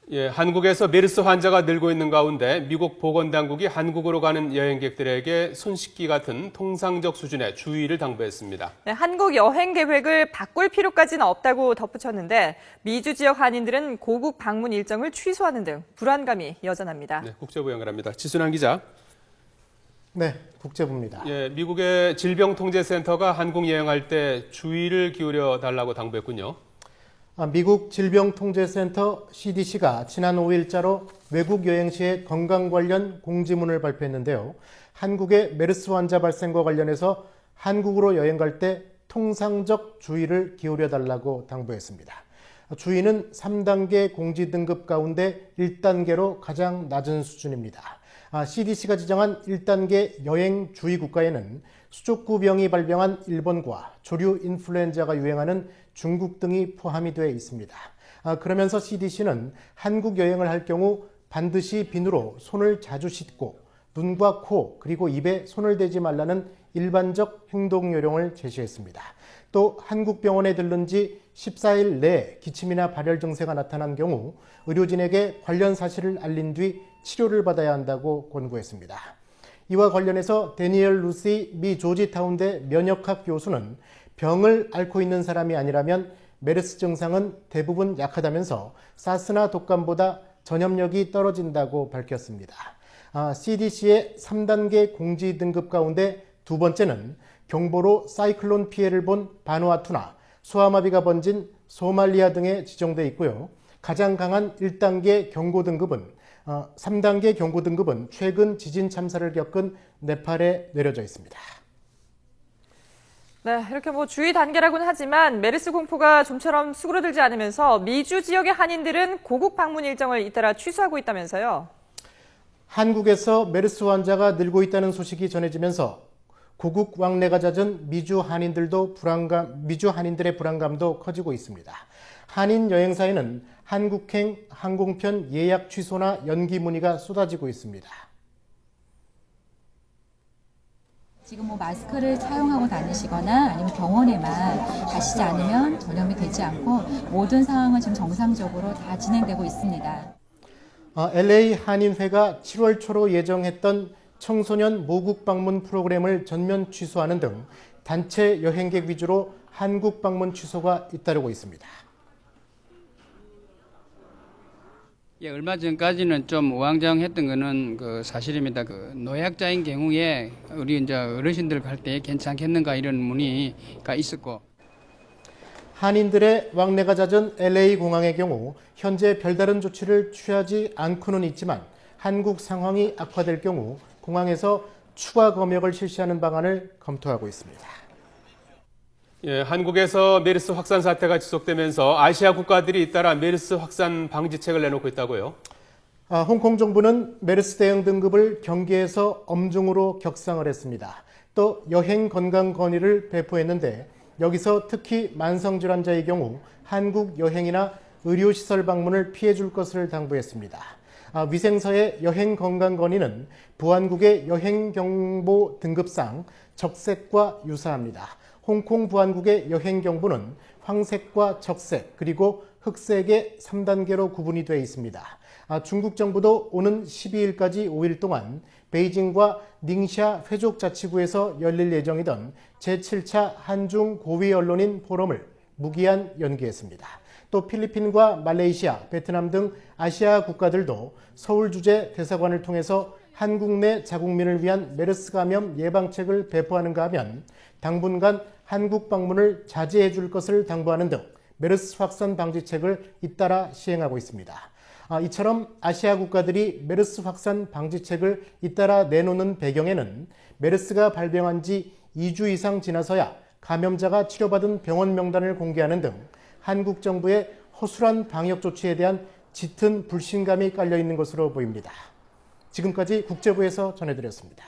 예, 한국에서 메르스 환자가 늘고 있는 가운데 미국 보건당국이 한국으로 가는 여행객들에게 손 씻기 같은 통상적 수준의 주의를 당부했습니다. 네, 한국 여행 계획을 바꿀 필요까지는 없다고 덧붙였는데 미주 지역 한인들은 고국 방문 일정을 취소하는 등 불안감이 여전합니다. 네, 국제부 연결합니다. 지순환 기자. 네, 국제부입니다. 예, 미국의 질병통제센터가 한국 여행할 때 주의를 기울여 달라고 당부했군요. 미국 질병통제센터 CDC가 지난 5일자로 외국 여행 시의 건강 관련 공지문을 발표했는데요. 한국의 메르스 환자 발생과 관련해서 한국으로 여행 갈 때 통상적 주의를 기울여 달라고 당부했습니다. 주의는 3단계 공지 등급 가운데 1단계로 가장 낮은 수준입니다. CDC가 지정한 1단계 여행 주의 국가에는 수족구병이 발병한 일본과 조류 인플루엔자가 유행하는 중국 등이 포함이 되어 있습니다. 그러면서 CDC는 한국 여행을 할 경우 반드시 비누로 손을 자주 씻고 눈과 코 그리고 입에 손을 대지 말라는 일반적 행동 요령을 제시했습니다. 또 한국 병원에 들른 지 14일 내에 기침이나 발열 증세가 나타난 경우 의료진에게 관련 사실을 알린 뒤 치료를 받아야 한다고 권고했습니다. 이와 관련해서 데니얼 루시 미 조지타운대 면역학 교수는 병을 앓고 있는 사람이 아니라면 메르스 증상은 대부분 약하다면서 사스나 독감보다 전염력이 떨어진다고 밝혔습니다. CDC의 3단계 공지 등급 가운데 두 번째는 경보로 사이클론 피해를 본 바누아투나 수아마비가 번진 소말리아 등에 지정돼 있고요. 가장 강한 1단계 경고 등급은 3단계 경고 등급은 최근 지진 참사를 겪은 네팔에 내려져 있습니다. 네, 이렇게 주의 단계라고는 하지만 메르스 공포가 좀처럼 수그러들지 않으면서 미주 지역의 한인들은 고국 방문 일정을 잇따라 취소하고 있다면서요. 한국에서 메르스 환자가 늘고 있다는 소식이 전해지면서 고국 왕래가 잦은 미주 한인들의 불안감도 커지고 있습니다. 한인 여행사에는 한국행 항공편 예약 취소나 연기 문의가 쏟아지고 있습니다. 지금 마스크를 사용하고 다니시거나 아니면 병원에만 가시지 않으면 전염이 되지 않고 모든 상황은 지금 정상적으로 다 진행되고 있습니다. LA 한인회가 7월 초로 예정했던 청소년 모국 방문 프로그램을 전면 취소하는 등 단체 여행객 위주로 한국 방문 취소가 잇따르고 있습니다. 예, 얼마 전까지는 좀 우왕좌왕했던 거는 사실입니다. 노약자인 경우에 우리 이제 어르신들 갈 때 괜찮겠는가 이런 문의가 있었고. 한인들의 왕래가 잦은 LA 공항의 경우 현재 별다른 조치를 취하지 않고는 있지만 한국 상황이 악화될 경우 공항에서 추가 검역을 실시하는 방안을 검토하고 있습니다. 예, 한국에서 메르스 확산 사태가 지속되면서 아시아 국가들이 잇따라 메르스 확산 방지책을 내놓고 있다고요? 홍콩 정부는 메르스 대응 등급을 경계에서 엄중으로 격상을 했습니다. 또 여행 건강 건의를 배포했는데 여기서 특히 만성질환자의 경우 한국 여행이나 의료시설 방문을 피해줄 것을 당부했습니다. 위생서의 여행 건강 건의는 보안국의 여행 경보 등급상 적색과 유사합니다. 홍콩 보안국의 여행 경보는 황색과 적색 그리고 흑색의 3단계로 구분이 되어 있습니다. 중국 정부도 오는 12일까지 5일 동안 베이징과 닝샤 회족자치구에서 열릴 예정이던 제7차 한중 고위 언론인 포럼을 무기한 연기했습니다. 또 필리핀과 말레이시아, 베트남 등 아시아 국가들도 서울 주재 대사관을 통해서 한국 내 자국민을 위한 메르스 감염 예방책을 배포하는가 하면 당분간 한국 방문을 자제해 줄 것을 당부하는 등 메르스 확산 방지책을 잇따라 시행하고 있습니다. 이처럼 아시아 국가들이 메르스 확산 방지책을 잇따라 내놓는 배경에는 메르스가 발병한 지 2주 이상 지나서야 감염자가 치료받은 병원 명단을 공개하는 등 한국 정부의 허술한 방역 조치에 대한 짙은 불신감이 깔려 있는 것으로 보입니다. 지금까지 국제부에서 전해드렸습니다.